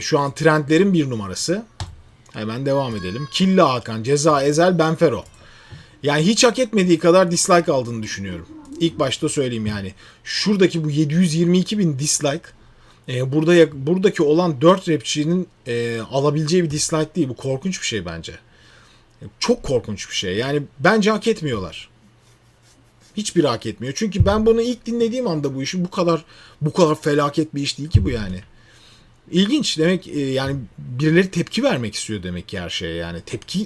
Şu an trendlerin bir numarası. Hemen devam edelim. Killa Hakan, Ceza, Ezel, Benfero. Yani hiç hak etmediği kadar dislike aldığını düşünüyorum. İlk başta söyleyeyim yani. Şuradaki bu 722.000 dislike buradaki olan 4 rapçinin alabileceği bir dislike değil. Bu korkunç bir şey bence. Çok korkunç bir şey. Yani bence hak etmiyorlar. Hiçbiri hak etmiyor. Çünkü ben bunu ilk dinlediğim anda bu işi bu kadar felaket bir iş değil ki bu yani. İlginç demek yani birileri tepki vermek istiyor demek ki her şeye yani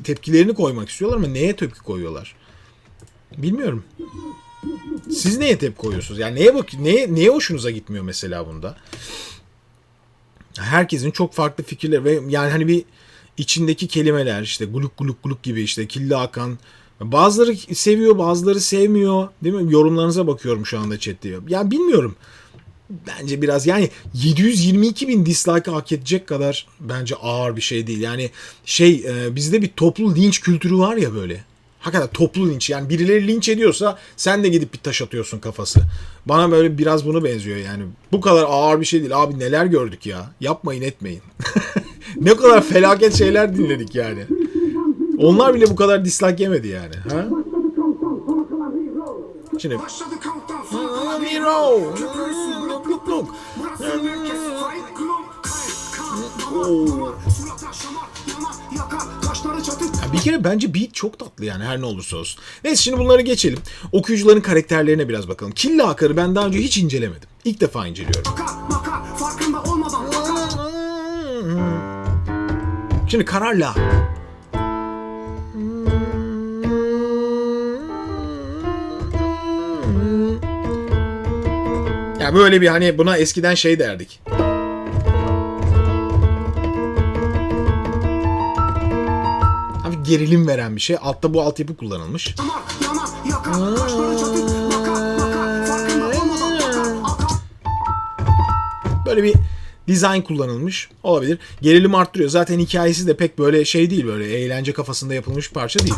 tepkilerini koymak istiyorlar ama neye tepki koyuyorlar? Bilmiyorum. Siz neye tepki koyuyorsunuz? Yani neye hoşunuza gitmiyor mesela bunda? Herkesin çok farklı fikirleri ve yani hani bir içindeki kelimeler işte guluk guluk guluk gibi işte Killa Hakan bazıları seviyor bazıları sevmiyor değil mi? Yorumlarınıza bakıyorum şu anda chatte. Yani bilmiyorum. Bence biraz yani 722.000 dislike hak edecek kadar bence ağır bir şey değil. Yani bizde bir toplu linç kültürü var ya böyle. Hakikaten toplu linç yani birileri linç ediyorsa sen de gidip bir taş atıyorsun kafası. Bana böyle biraz bunu benziyor yani. Bu kadar ağır bir şey değil. Abi neler gördük ya. Yapmayın etmeyin. Ne kadar felaket şeyler dinledik yani. Onlar bile bu kadar dislike yemedi yani. Ha? Şimdi Hero. Bir kere bence beat çok tatlı yani her ne olursa olsun. Neyse şimdi bunları geçelim. Okuyucuların karakterlerine biraz bakalım. Killa Hakan'ı ben daha önce hiç incelemedim. İlk defa inceliyorum. Şimdi Kararla. Ya böyle bir hani buna eskiden şey derdik. Abi gerilim veren bir şey. Altta bu altyapı kullanılmış. Böyle bir dizayn kullanılmış. Olabilir. Gerilim arttırıyor. Zaten hikayesi de pek böyle şey değil. Böyle eğlence kafasında yapılmış bir parça değil.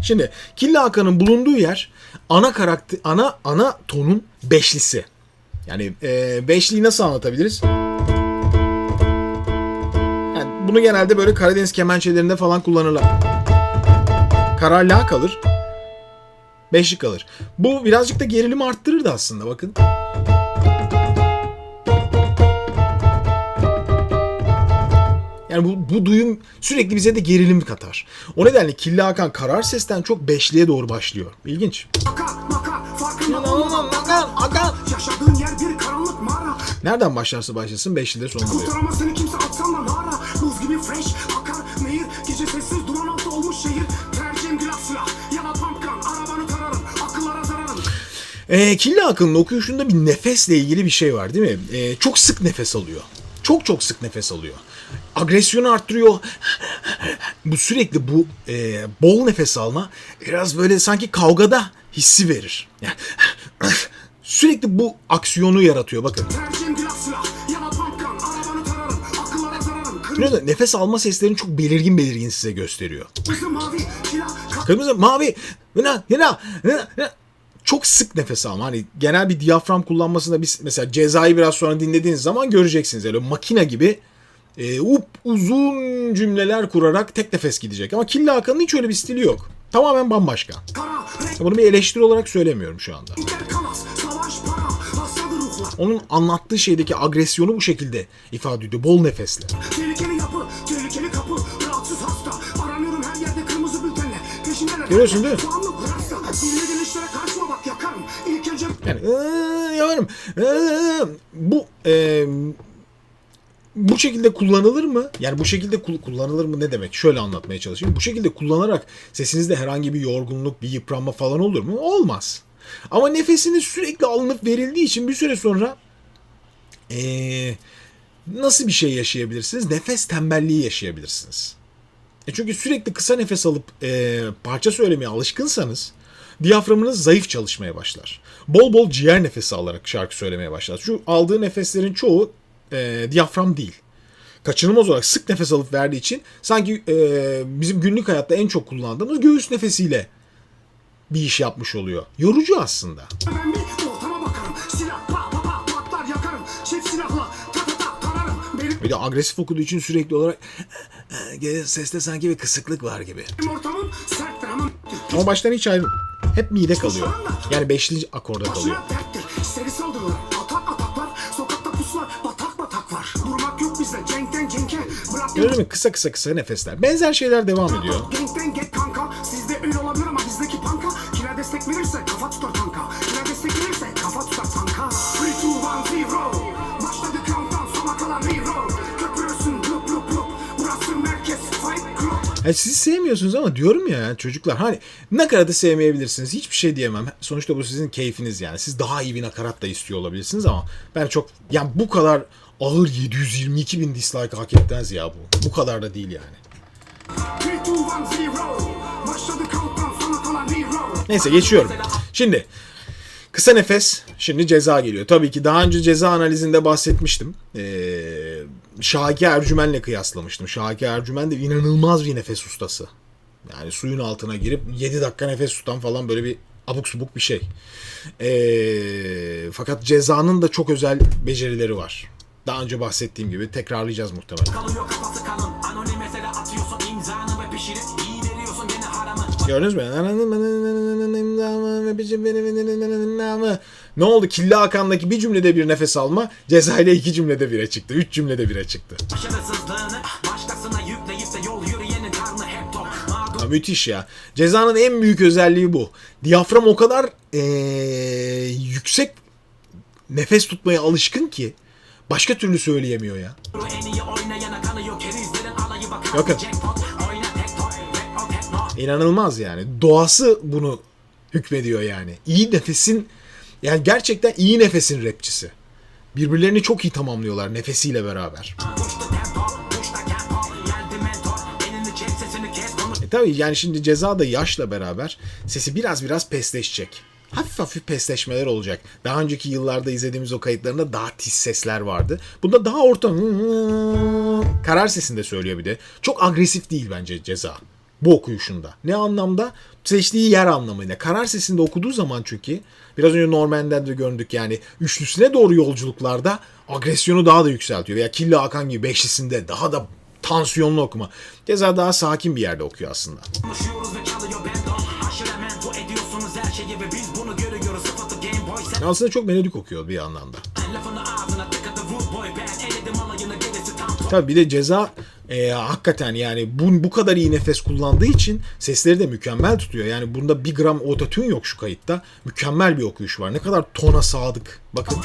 Şimdi Killa Hakan'ın bulunduğu yer ana tonun beşlisi. Yani beşliyi nasıl anlatabiliriz? Yani bunu genelde böyle Karadeniz kemençelerinde falan kullanırlar. Karar la kalır. Beşli kalır. Bu birazcık da gerilimi arttırırdı aslında bakın. Yani bu duyum sürekli bize de gerilim katar. O nedenle Killa Hakan karar sesten çok beşliğe doğru başlıyor. İlginç. Nereden başlarsa başlasın beşlide son oluyor. Killa Hakan'ın okuyuşunda bir nefesle ilgili bir şey var değil mi? Çok sık nefes alıyor. Çok sık nefes alıyor. Agresyonu arttırıyor. Bu sürekli bol nefes alma biraz böyle sanki kavgada hissi verir. Yani sürekli bu aksiyonu yaratıyor bakın. Nefes alma seslerini çok belirgin size gösteriyor. Kırmızı, mavi, çok sık nefes alma. Hani genel bir diyafram kullanmasında biz mesela Ceza'yı biraz sonra dinlediğiniz zaman göreceksiniz. Öyle makine gibi uzun cümleler kurarak tek nefes gidecek. Ama Killa Hakan'ın hiç öyle bir stili yok. Tamamen bambaşka. Bunu bir eleştiri olarak söylemiyorum şu anda. Onun anlattığı şeydeki agresyonu bu şekilde ifade ediyor. Bol nefesle. Görüyorsun değil mi? Yani yaparım. Bu şekilde kullanılır mı? Yani bu şekilde kullanılır mı ne demek? Şöyle anlatmaya çalışayım. Bu şekilde kullanarak sesinizde herhangi bir yorgunluk, bir yıpranma falan olur mu? Olmaz. Ama nefesiniz sürekli alınıp verildiği için bir süre sonra nasıl bir şey yaşayabilirsiniz? Nefes tembelliği yaşayabilirsiniz. Çünkü sürekli kısa nefes alıp parça söylemeye alışkınsanız diyaframınız zayıf çalışmaya başlar. Bol bol ciğer nefesi alarak şarkı söylemeye başlar. Şu aldığı nefeslerin çoğu diyafram değil. Kaçınılmaz olarak sık nefes alıp verdiği için sanki bizim günlük hayatta en çok kullandığımız göğüs nefesiyle bir iş yapmış oluyor. Yorucu aslında. Bir de agresif okuduğu için sürekli olarak seste sanki bir kısıklık var gibi. Ama baştan hiç ayrı. Hep mide kalıyor. Yani beşli akorda kalıyor. Öyle mi? Kısa kısa kısa nefesler. Benzer şeyler devam ediyor. Sizde öyle olabilir ama bizdeki panka kime destek verirse kafa tutar tanka. Kime destek verirse kafa tutar tanka. 3, 2, 1, 0. Başladı countdown sona kalan hero. Köpürürsün lup lup lup. Burası merkez fight club. Siz sevmiyorsunuz ama diyorum ya çocuklar hani nakaratı sevmeyebilirsiniz. Hiçbir şey diyemem. Sonuçta bu sizin keyfiniz yani. Siz daha iyi bir nakarat da istiyor olabilirsiniz ama ben çok yani bu kadar ağır 722.000 dislike hak etmez ya bu. Bu kadar da değil yani. 3, 2, 1, 0. Neyse geçiyorum. Şimdi kısa nefes. Şimdi ceza geliyor. Tabii ki daha önce ceza analizinde bahsetmiştim. Şaki Ercümen'le kıyaslamıştım. Şaki Ercümen de inanılmaz bir nefes ustası. Yani suyun altına girip 7 dakika nefes tutan falan böyle bir abuk subuk bir şey. Fakat cezanın da çok özel becerileri var. Daha önce bahsettiğim gibi tekrarlayacağız muhtemelen. Gördünüz mü? Ne oldu? Killa Hakan'daki bir cümlede bir nefes alma, Ceza ile 2 cümlede 1'e çıktı. 3 cümlede 1'e çıktı. Ya, müthiş ya. Ceza'nın en büyük özelliği bu. Diyafram o kadar yüksek nefes tutmaya alışkın ki başka türlü söyleyemiyor ya. Bakın. İnanılmaz yani. Doğası bunu hükmediyor yani. İyi nefesin yani gerçekten iyi nefesin rapçisi. Birbirlerini çok iyi tamamlıyorlar nefesiyle beraber. Tabii yani şimdi Ceza da yaşla beraber sesi biraz pesleşecek. Hafif pesleşmeler olacak. Daha önceki yıllarda izlediğimiz o kayıtlarında daha tiz sesler vardı. Bunda daha orta karar sesinde söylüyor bir de. Çok agresif değil bence Ceza. Bu okuyuşunda. Ne anlamda? Seçtiği yer anlamıyla. Karar sesinde okuduğu zaman çünkü biraz önce Norman'den de gördük yani üçlüsüne doğru yolculuklarda agresyonu daha da yükseltiyor. Veya Killa Hakan gibi beşlisinde daha da tansiyonlu okuma. Ceza daha sakin bir yerde okuyor aslında. Aslında çok melodik okuyor bir anlamda. Tabii bir de Ceza hakikaten yani bu kadar iyi nefes kullandığı için sesleri de mükemmel tutuyor. Yani bunda 1 gram ototune yok şu kayıtta. Mükemmel bir okuyuş var. Ne kadar tona sadık. Bakın.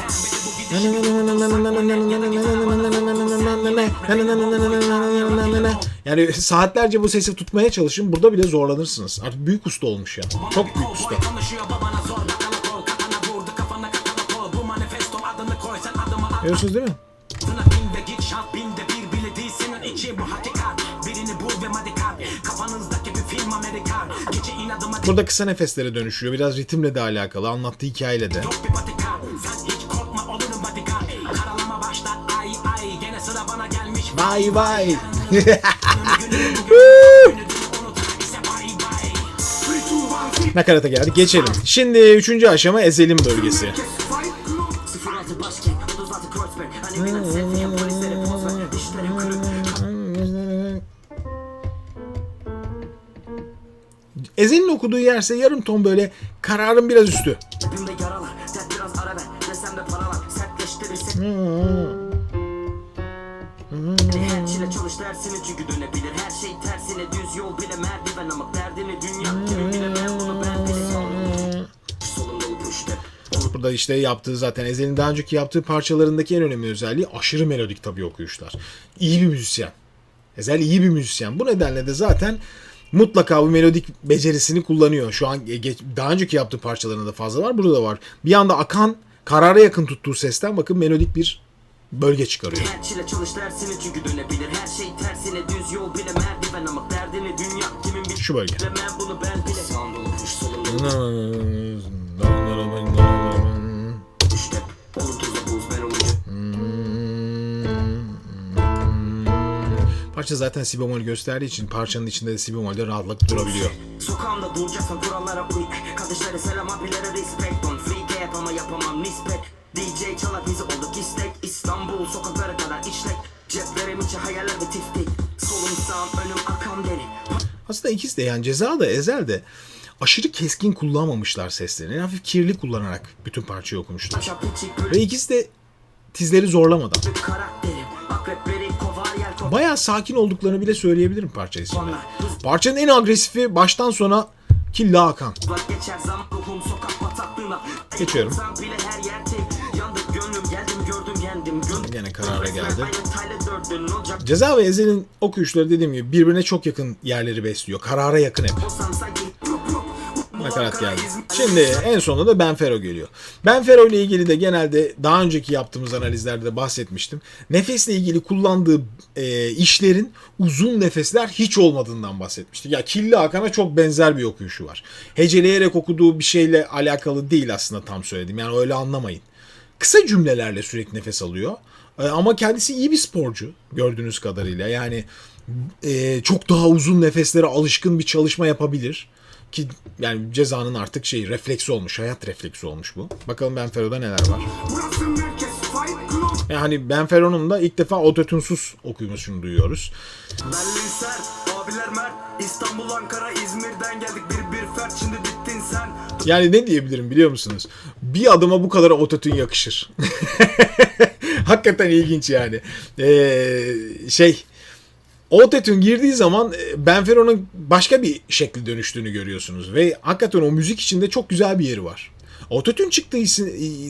Yani saatlerce bu sesi tutmaya çalışın. Burada bile zorlanırsınız. Artık büyük usta olmuş ya. Çok büyük usta. Görüyorsunuz değil mi? Burada kısa nefeslere dönüşüyor. Biraz ritimle de alakalı. Anlattığı hikayeyle de. Vay vay. Nakarata geldik. Geçelim. Şimdi 3. aşama Ezel'in bölgesi. Ezel'in okuduğu yerse yarım ton böyle kararın biraz üstü. Burada işte yaptığı zaten Ezel'in daha önceki yaptığı parçalarındaki en önemli özelliği aşırı melodik tabii okuyuşlar. İyi bir müzisyen. Ezel iyi bir müzisyen. Bu nedenle de zaten mutlaka bu melodik becerisini kullanıyor. Şu an daha önceki yaptığı parçalarında da fazla var. Burada da var. Bir anda akan, karara yakın tuttuğu sesten bakın melodik bir bölge çıkarıyor. Şu bölge. Parça zaten si bemol gösterdiği için parçanın içinde de si bemolde rahatlıkla durabiliyor. Sokağımda duracaksan kurallara uy. Kardeşlere selam, abilere respect on. Freak yap ama yapamam nispet. DJ çalar bizi olduk istek. İstanbul sokaklara kadar işlek. Ceplerim içi hayaller ve tiftik. Solum sağım önüm akan deri. Aslında ikisi de yani Ceza da Ezel de aşırı keskin kullanmamışlar seslerini. Hafif kirli kullanarak bütün parçayı okumuşlar. Ve ikisi de tizleri zorlamadan. Karakterim akrepleri kovar yer kovar. Bayağı sakin olduklarını bile söyleyebilirim parça isminde. Parçanın en agresifi baştan sona Killa Hakan. Geçer zaman ruhum sokak bataklığına. Geçiyorum. Sen bile her yer tek. Yandık gönlüm geldim gördüm yendim. Gene karara geldi. Aynen Tyler Durden olacak. Ceza ve Ezel'in okuyuşları dediğim gibi birbirine çok yakın yerleri besliyor. Karara yakın hep. Olsam sanki Nakarat geldi. Şimdi en sonunda da Benfero geliyor. Benfero ile ilgili de genelde daha önceki yaptığımız analizlerde de bahsetmiştim. Nefesle ilgili kullandığı işlerin uzun nefesler hiç olmadığından bahsetmiştik. Ya Killa Hakan'a çok benzer bir okuyuşu var. Heceleyerek okuduğu bir şeyle alakalı değil aslında tam söyledim. Yani öyle anlamayın. Kısa cümlelerle sürekli nefes alıyor. Ama kendisi iyi bir sporcu gördüğünüz kadarıyla. Yani çok daha uzun nefeslere alışkın bir çalışma yapabilir. Ki yani Ceza'nın artık refleksi olmuş. Hayat refleksi olmuş bu. Bakalım Benfero'da neler var. Yani Benfero'nun da ilk defa ototune'suz okuyuşunu duyuyoruz. Belliser, abiler Mert, İstanbul, Ankara, İzmir'den geldik bir fert şimdi bittin sen. Yani ne diyebilirim biliyor musunuz? Bir adıma bu kadar ototune yakışır. Hakikaten ilginç yani. Autotune girdiği zaman Benfero'nun başka bir şekli dönüştüğünü görüyorsunuz. Ve hakikaten o müzik içinde çok güzel bir yeri var. Autotune çıktığı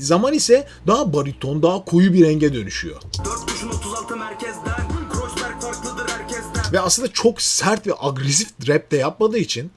zaman ise daha bariton, daha koyu bir renge dönüşüyor. 4 kuşun 36 merkezden, Kreuzberg farklıdır herkesten. Ve aslında çok sert ve agresif rap de yapmadığı için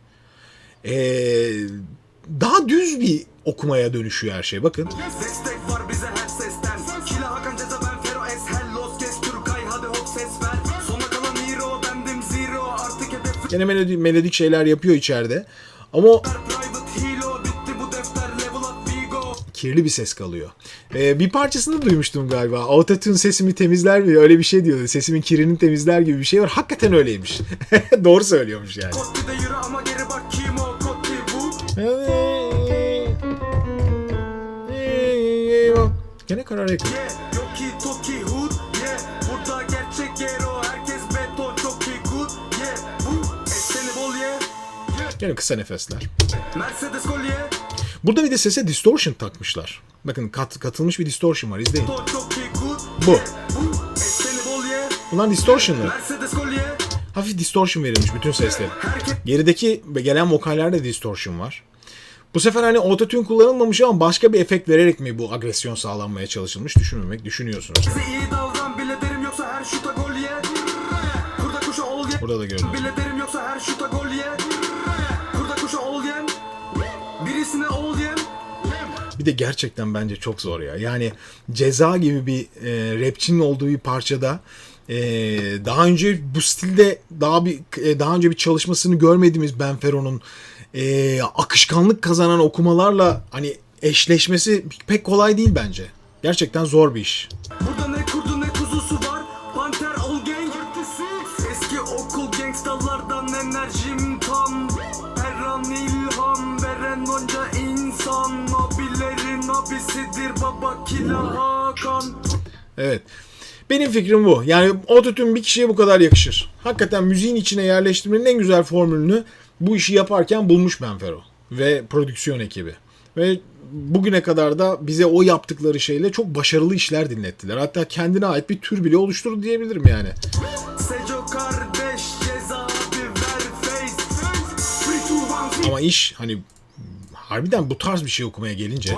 daha düz bir okumaya dönüşüyor her şey. Bakın. Destek var bize her sesten. Killa Hakan Ceza Benfero Eshel Los Kes Türkay hadi hop ses ver. Sona kalan hero bendim zero artık hedef. Gene melodik şeyler yapıyor içeride. Ama o Private Hilo bitti bu defter level up we go. kirli bir ses kalıyor. Bir parçasını duymuştum galiba. Autotune sesimi temizler mi? Öyle bir şey diyordu. Sesimin kirini temizler gibi bir şey var. Hakikaten öyleymiş. Doğru söylüyormuş yani. Kotti de yürü ama geri bak kim o Kotti bu. Gene karara yakın. Yeah, Yoki Toki Hood yeah. Burada gerçek hero herkes beton çok iyi good yeah. Bu seni bol yeah. Gene kısa nefesler. Mercedes kolye Burada bir de sese distortion takmışlar. Bakın katılmış bir distortion var. İzleyin. çok iyi good Bu. yeah. Bu seni bol yeah. Bunlar distortion'lar. Mercedes kolye Hafif distortion verilmiş bütün sesleri. Gerideki gelen vokallerde distortion var. Bu sefer hani autotune kullanılmamış ama başka bir efekt vererek mi bu agresyon sağlanmaya çalışılmış düşünüyorsunuz. bize iyi davran bile derim yoksa her şuta gol ye. Kurda kuşa ol ye. Burada da gördünüz. Bile derim yoksa her şuta gol ye. Kurda kuşa ol yem. Birisine ol yem. Bir de gerçekten bence çok zor ya. Yani Ceza gibi bir rapçinin olduğu bir parçada daha önce bu stilde daha önce bir çalışmasını görmediğimiz Benfero'nun akışkanlık kazanan okumalarla hani eşleşmesi pek kolay değil bence. Gerçekten zor bir iş. Burada ne kurdu ne kuzusu var. Panter ol gang. Eski okul gangstalardan enerjim tam. Her an ilham veren onca insan. Abilerin abisidir baba Killa Hakan. Evet. Benim fikrim bu. Yani autotune bir kişiye bu kadar yakışır. Hakikaten müziğin içine yerleştirmenin en güzel formülünü bu işi yaparken bulmuş Benfero ve prodüksiyon ekibi. Ve bugüne kadar da bize o yaptıkları şeyle çok başarılı işler dinlettiler. Hatta kendine ait bir tür bile oluşturdu diyebilirim yani. Seco kardeş Ceza abi ver face. Ama iş hani harbiden bu tarz bir şey okumaya gelince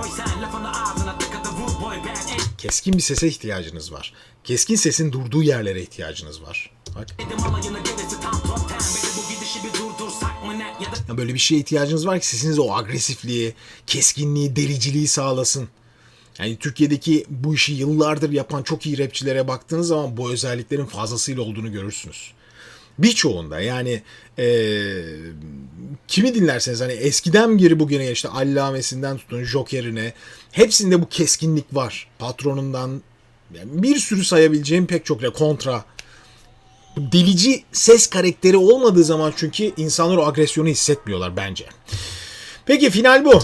keskin bir sese ihtiyacınız var. Keskin sesin durduğu yerlere ihtiyacınız var. Bak. Ya böyle bir şeye ihtiyacınız var ki sesiniz o agresifliği, keskinliği, deliciliği sağlasın. Yani Türkiye'deki bu işi yıllardır yapan çok iyi rapçilere baktığınız zaman bu özelliklerin fazlasıyla olduğunu görürsünüz. Birçoğunda yani kimi dinlerseniz hani eskiden beri bugüne işte Allame'sinden tutun Joker'ine hepsinde bu keskinlik var. Patronundan yani bir sürü sayabileceğim pek çok kontra. Delici ses karakteri olmadığı zaman çünkü insanlar o agresyonu hissetmiyorlar bence. Peki final bu.